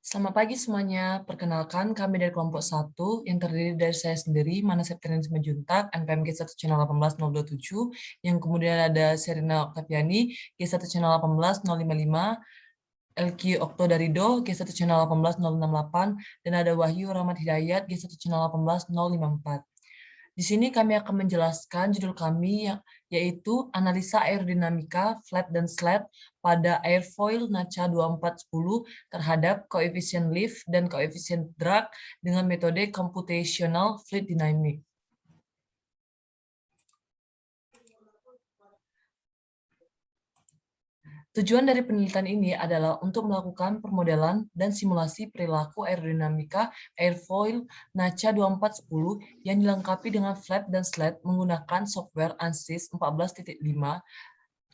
Selamat pagi semuanya. Perkenalkan, kami dari kelompok 1 yang terdiri dari saya sendiri, Mana Septiani Simanjuntak, NPM G1 Channel 18027, yang kemudian ada Serina Oktaviani, G1 Channel 18055, LQ Okto Darido, G1 Channel 18068, dan ada Wahyu Rahmat Hidayat, G1 Channel 18054. Di sini kami akan menjelaskan judul kami yaitu analisa aerodinamika flat dan slat pada airfoil NACA 2410 terhadap koefisien lift dan koefisien drag dengan metode computational fluid dynamics. Tujuan dari penelitian ini adalah untuk melakukan permodelan dan simulasi perilaku aerodinamika airfoil NACA 2410 yang dilengkapi dengan flap dan slat menggunakan software ANSYS 14.5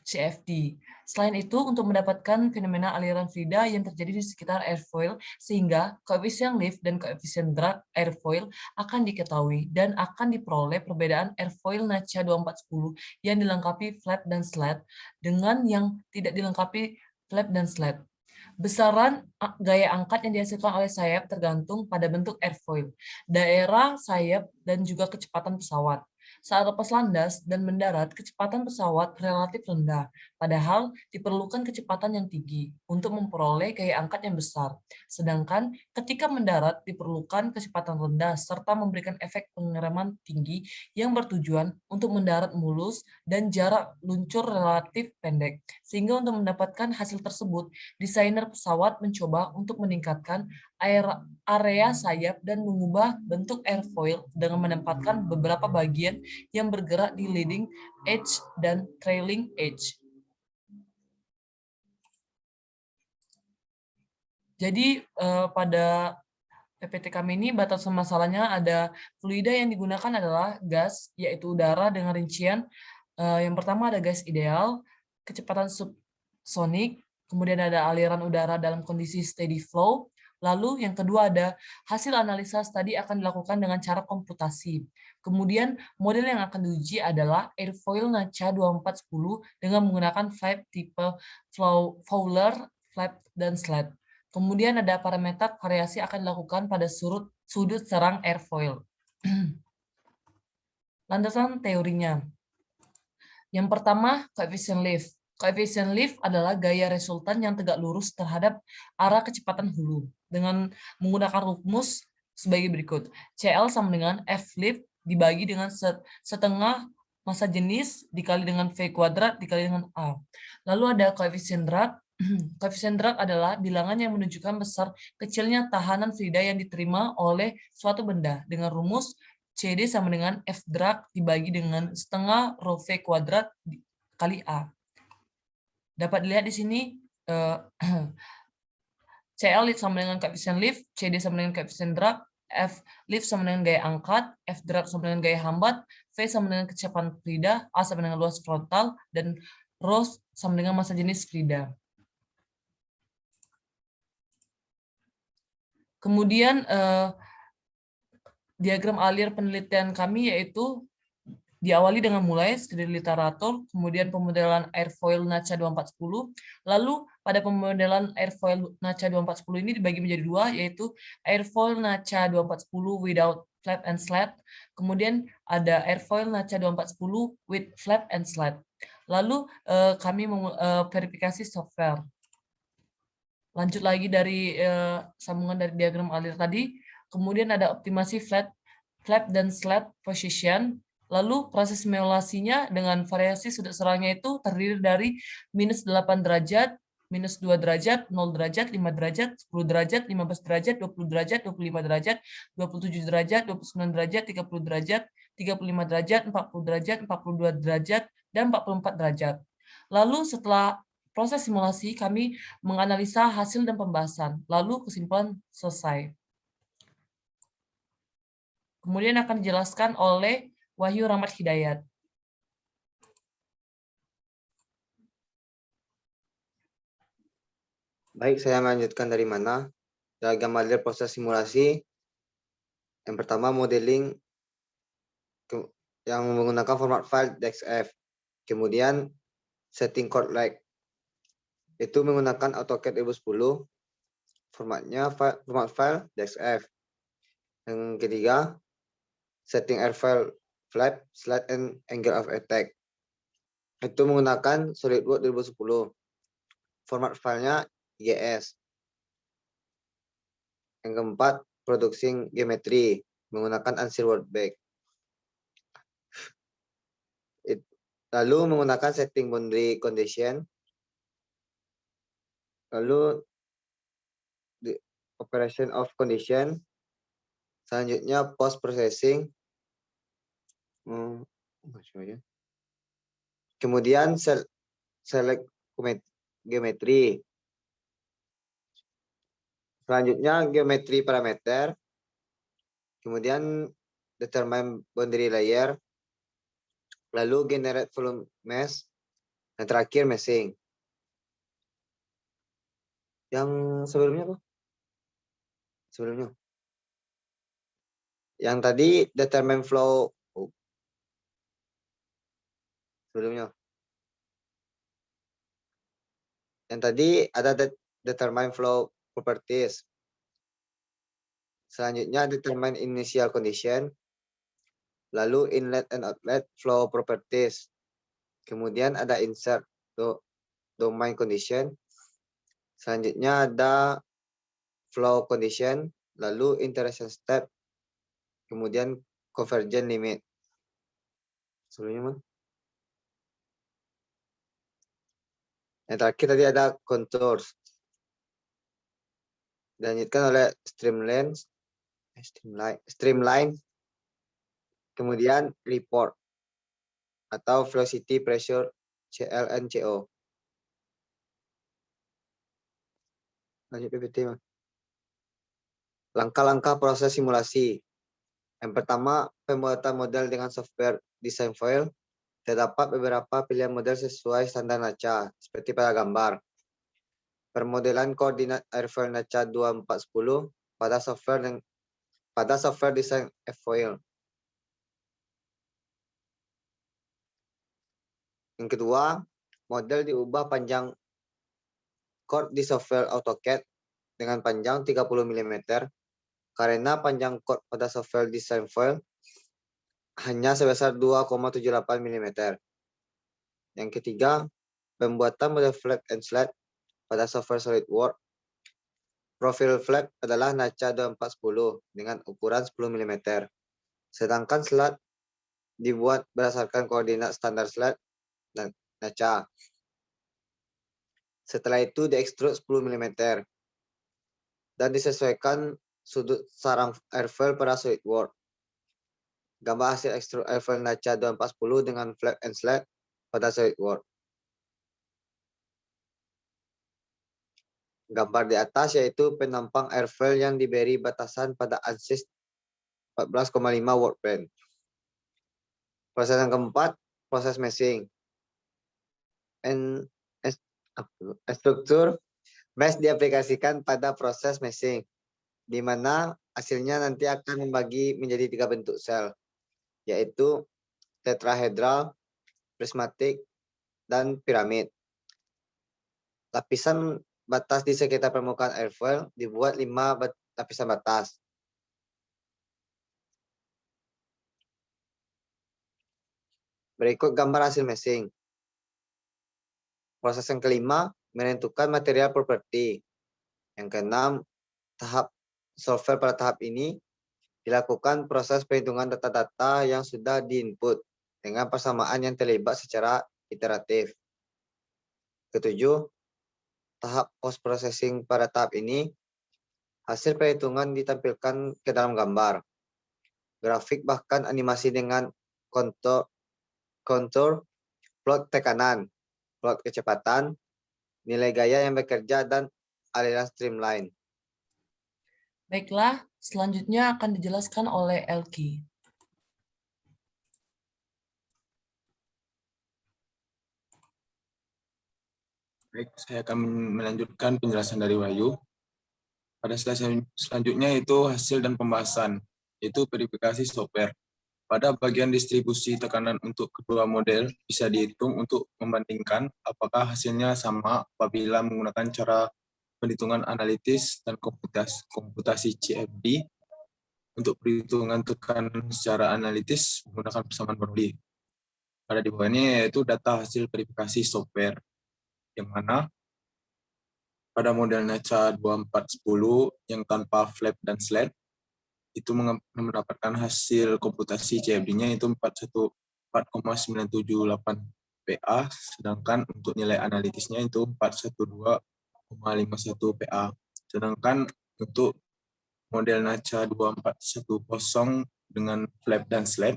CFD. Selain itu, untuk mendapatkan fenomena aliran fluida yang terjadi di sekitar airfoil, sehingga koefisien lift dan koefisien drag airfoil akan diketahui dan akan diperoleh perbedaan airfoil NACA 2410 yang dilengkapi flap dan slat dengan yang tidak dilengkapi flap dan slat. Besaran gaya angkat yang dihasilkan oleh sayap tergantung pada bentuk airfoil, daerah sayap, dan juga kecepatan pesawat. Saat lepas landas dan mendarat, kecepatan pesawat relatif rendah, padahal diperlukan kecepatan yang tinggi untuk memperoleh gaya angkat yang besar. Sedangkan ketika mendarat diperlukan kecepatan rendah serta memberikan efek pengereman tinggi yang bertujuan untuk mendarat mulus dan jarak luncur relatif pendek. Sehingga untuk mendapatkan hasil tersebut, desainer pesawat mencoba untuk meningkatkan area sayap dan mengubah bentuk airfoil dengan menempatkan beberapa bagian yang bergerak di leading edge dan trailing edge. Jadi pada PPT kami ini batasan masalahnya ada fluida yang digunakan adalah gas, yaitu udara dengan rincian yang pertama ada gas ideal, kecepatan subsonik, kemudian ada aliran udara dalam kondisi steady flow, lalu yang kedua ada hasil analisa tadi akan dilakukan dengan cara komputasi. Kemudian model yang akan diuji adalah airfoil NACA 2410 dengan menggunakan flap tipe Fowler, flap, dan slat. Kemudian ada parameter variasi akan dilakukan pada sudut serang airfoil. Landasan teorinya. Yang pertama, koefisien lift. Koefisien lift adalah gaya resultan yang tegak lurus terhadap arah kecepatan hulu dengan menggunakan rumus sebagai berikut. CL sama dengan F lift dibagi dengan setengah massa jenis dikali dengan V kuadrat dikali dengan A. Lalu ada koefisien drag. Koefisien drag adalah bilangan yang menunjukkan besar kecilnya tahanan fluida yang diterima oleh suatu benda dengan rumus CD sama dengan F drag dibagi dengan setengah rho V kuadrat kali A. Dapat dilihat di sini CL sama dengan koefisien lift, CD sama dengan koefisien drag, F lift sama dengan gaya angkat, F drag sama dengan gaya hambat, V sama dengan kecepatan fluida, A sama dengan luas frontal, dan rho sama dengan massa jenis fluida. Kemudian diagram alir penelitian kami yaitu diawali dengan mulai studi literatur, kemudian pemodelan airfoil NACA 2410, lalu pada pemodelan airfoil NACA 2410 ini dibagi menjadi dua, yaitu airfoil NACA 2410 without flap and slat, kemudian ada airfoil NACA 2410 with flap and slat. Lalu kami verifikasi software. Lanjut lagi dari sambungan dari diagram alir tadi, kemudian ada optimasi flap dan slat position. Lalu proses simulasinya dengan variasi sudut serangnya itu terdiri dari minus 8 derajat, minus 2 derajat, 0 derajat, 5 derajat, 10 derajat, 15 derajat, 20 derajat, 25 derajat, 27 derajat, 29 derajat, 30 derajat, 35 derajat, 40 derajat, 42 derajat, dan 44 derajat. Lalu setelah proses simulasi, kami menganalisa hasil dan pembahasan, lalu kesimpulan selesai. Kemudian akan dijelaskan oleh Wahyu Rahmat Hidayat. Baik, saya melanjutkan dari mana? Diagram alir proses simulasi. Yang pertama, modeling yang menggunakan format file DXF. Kemudian, setting chord like. Itu menggunakan AutoCAD 2010. format file DXF. Yang ketiga, setting airfoil flap, slide, and angle of attack. Itu menggunakan SolidWorks 2010. Format filenya IGS. Yang keempat, producing geometry menggunakan Ansys Workbench. Lalu menggunakan setting boundary condition. Lalu the operation of condition. Selanjutnya post processing. Kemudian select geometry. Selanjutnya geometri parameter. Kemudian determine boundary layer. Lalu generate volume mesh. Dan terakhir meshing. Yang sebelumnya apa? Sebelumnya. Yang tadi determine flow. Sebelumnya. Yang tadi ada determine flow properties. Selanjutnya determine initial condition. Lalu inlet and outlet flow properties. Kemudian ada insert domain condition. Selanjutnya ada flow condition. Lalu interaction step. Kemudian convergence limit. Sebelumnya mana? Yang terakhir tadi ada contours. Dilanjutkan oleh streamline, kemudian report atau velocity pressure CLNCO. Lanjut PPT, Mas. Langkah-langkah proses simulasi. Yang pertama, pembuatan model dengan software design file. Terdapat beberapa pilihan model sesuai standar NACA, seperti pada gambar. Permodelan koordinat airfoil NACA 2410 pada software design airfoil. Yang kedua, model diubah panjang chord di software AutoCAD dengan panjang 30 mm karena panjang chord pada software design file hanya sebesar 2,78 mm. Yang ketiga, pembuatan model flap and slide pada software SolidWorks. Profil flap adalah NACA 2410 dengan ukuran 10 mm. Sedangkan slide dibuat berdasarkan koordinat standar slide dan NACA. Setelah itu diekstrud 10 mm dan disesuaikan sudut sarang airfoil pada SolidWorks. Gambar hasil ekstrud airfoil NACA 2410 dengan flap and slide pada SolidWorks. Gambar di atas yaitu penampang airfoil yang diberi batasan pada Ansys 14,5 workbench. Proses yang keempat, proses meshing. Struktur mesh diaplikasikan pada proses meshing, di mana hasilnya nanti akan membagi menjadi 3 bentuk sel, yaitu tetrahedral, prismatik, dan piramid. Lapisan batas di sekitar permukaan airfoil dibuat 5 lapisan batas. Berikut gambar hasil meshing. Proses yang kelima, menentukan material property. Yang keenam, tahap software pada tahap ini dilakukan proses perhitungan data-data yang sudah diinput dengan persamaan yang terlibat secara iteratif. Ketujuh, tahap post processing pada tahap ini, hasil perhitungan ditampilkan ke dalam gambar, grafik bahkan animasi dengan kontur, plot tekanan, plot kecepatan, nilai gaya yang bekerja, dan aliran streamline. Baiklah, selanjutnya akan dijelaskan oleh Elki. Baik, saya akan melanjutkan penjelasan dari Wahyu. Pada slide selanjutnya itu hasil dan pembahasan, yaitu verifikasi software. Pada bagian distribusi tekanan untuk kedua model bisa dihitung untuk membandingkan apakah hasilnya sama apabila menggunakan cara perhitungan analitis dan komputasi CFD untuk perhitungan tekanan secara analitis menggunakan persamaan Bernoulli. Pada di bawah ini yaitu data hasil verifikasi software, yang mana pada model NACA 2410 yang tanpa flap dan sled, itu mendapatkan hasil komputasi CFD-nya itu 4,978 PA, sedangkan untuk nilai analitisnya itu 412,51 PA. Sedangkan untuk model NACA 2410 dengan flap dan sled,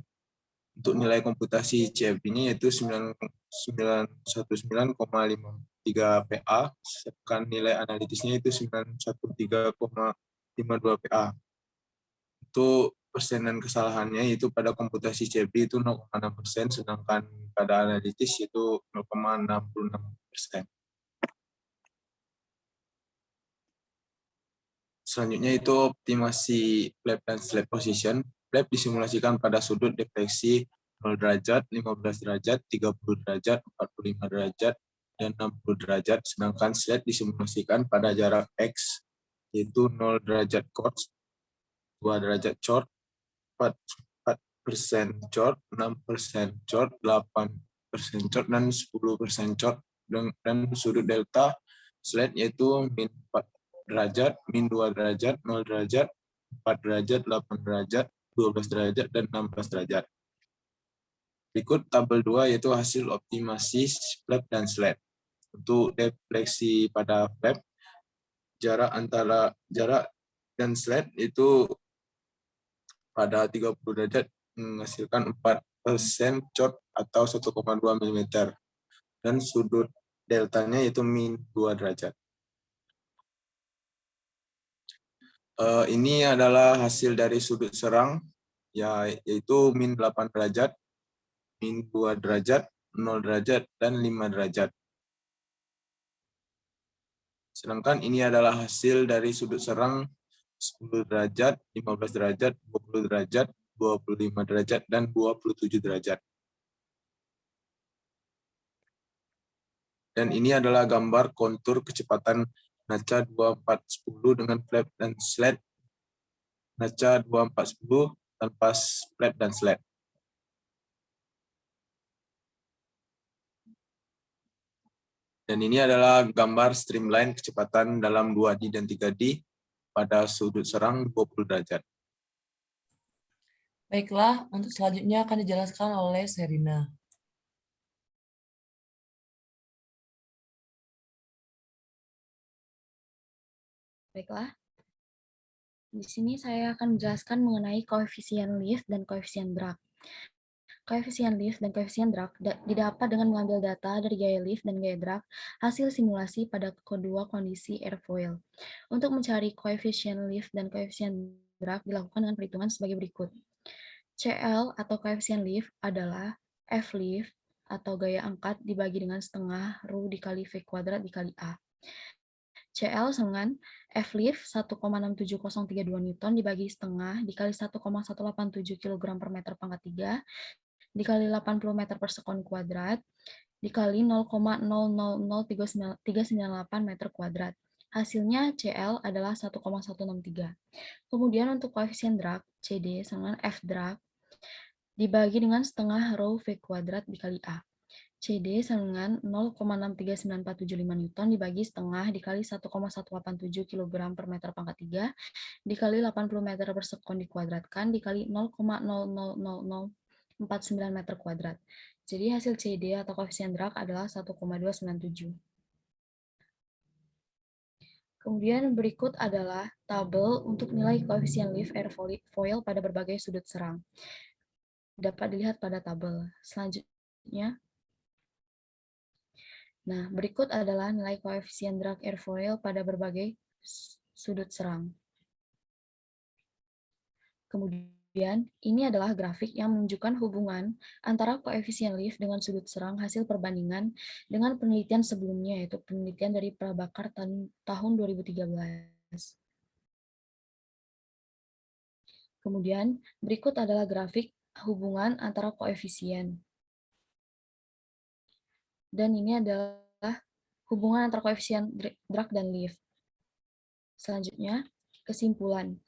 untuk nilai komputasi CFD-nya yaitu 919,53 PA, sedangkan nilai analitisnya itu 913,52 PA. Untuk persenan kesalahannya itu pada komputasi CFD itu 0,6%, sedangkan pada analitis itu 0,66%. Selanjutnya itu optimasi flap dan sled position. Flap disimulasikan pada sudut defleksi 0 derajat, 15 derajat, 30 derajat, 45 derajat, dan 60 derajat, sedangkan sled disimulasikan pada jarak X, yaitu 0 derajat chord, 2 derajat chord, 4% chord, 6% chord, 8% chord, dan 10% chord, dan sudut delta sled yaitu min 4 derajat, min 2 derajat, 0 derajat, 4 derajat, 8 derajat, 12 derajat, dan 16 derajat. Berikut tabel 2 yaitu hasil optimasi flap dan sled. Untuk defleksi pada flap, jarak dan sled itu pada 30 derajat menghasilkan 4% chord atau 1,2 mm. Dan sudut deltanya itu min 2 derajat. Ini adalah hasil dari sudut serang, yaitu min 8 derajat, min 2 derajat, 0 derajat, dan 5 derajat. Sedangkan ini adalah hasil dari sudut serang 10 derajat, 15 derajat, 20 derajat, 25 derajat, dan 27 derajat. Dan ini adalah gambar kontur kecepatan NACA 2410 dengan flap dan sled, NACA 2410 tanpa flap dan sled. Dan ini adalah gambar streamline kecepatan dalam 2D dan 3D pada sudut serang 20 derajat. Baiklah, untuk selanjutnya akan dijelaskan oleh Sherina. Baiklah. Di sini saya akan menjelaskan mengenai koefisien lift dan koefisien drag. Koefisien lift dan koefisien drag didapat dengan mengambil data dari gaya lift dan gaya drag hasil simulasi pada kedua kondisi airfoil. Untuk mencari koefisien lift dan koefisien drag dilakukan dengan perhitungan sebagai berikut. CL atau koefisien lift adalah F lift atau gaya angkat dibagi dengan setengah ρ dikali V kuadrat dikali A. CL dengan F lift 1,67032 Newton dibagi setengah dikali 1,187 kg per meter pangkat 3 dikali 80 meter per sekon kuadrat dikali 0,000398 meter kuadrat. Hasilnya CL adalah 1,163. Kemudian untuk koefisien drag CD sama F drag dibagi dengan setengah ρ V kuadrat dikali A. CD dengan 0,639475 Newton dibagi setengah dikali 1,187 kg per meter pangkat 3 dikali 80 meter per sekon dikuadratkan dikali 0,000049 meter kuadrat. Jadi hasil CD atau koefisien drag adalah 1,297. Kemudian berikut adalah tabel untuk nilai koefisien lift airfoil pada berbagai sudut serang. Dapat dilihat pada tabel. Selanjutnya, nah, berikut adalah nilai koefisien drag airfoil pada berbagai sudut serang. Kemudian, ini adalah grafik yang menunjukkan hubungan antara koefisien lift dengan sudut serang hasil perbandingan dengan penelitian sebelumnya, yaitu penelitian dari Prabhakar tahun 2013. Kemudian, berikut adalah grafik hubungan antara koefisien. Dan ini adalah hubungan antara koefisien drag dan lift. Selanjutnya, kesimpulan.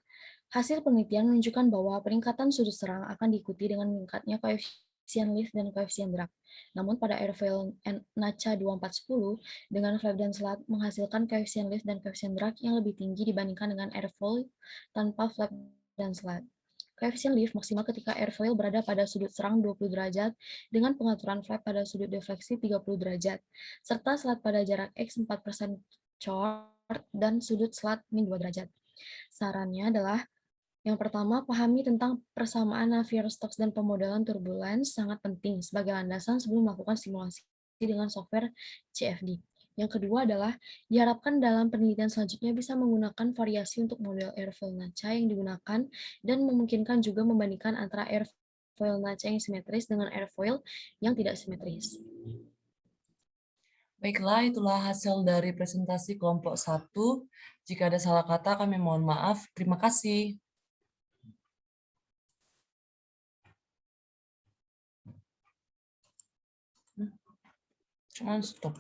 Hasil penelitian menunjukkan bahwa peningkatan sudut serang akan diikuti dengan meningkatnya koefisien lift dan koefisien drag. Namun pada airfoil NACA 2410 dengan flap dan slat menghasilkan koefisien lift dan koefisien drag yang lebih tinggi dibandingkan dengan airfoil tanpa flap dan slat. Koefisien lift maksimal ketika airfoil berada pada sudut serang 20 derajat dengan pengaturan flap pada sudut defleksi 30 derajat, serta slat pada jarak X 4% chord dan sudut slat min 2 derajat. Sarannya adalah yang pertama, pahami tentang persamaan Navier-Stokes dan pemodelan turbulence sangat penting sebagai landasan sebelum melakukan simulasi dengan software CFD. Yang kedua adalah diharapkan dalam penelitian selanjutnya bisa menggunakan variasi untuk model airfoil NACA yang digunakan dan memungkinkan juga membandingkan antara airfoil NACA yang simetris dengan airfoil yang tidak simetris. Baiklah, itulah hasil dari presentasi kelompok 1. Jika ada salah kata, kami mohon maaf. Terima kasih. Cuman stop.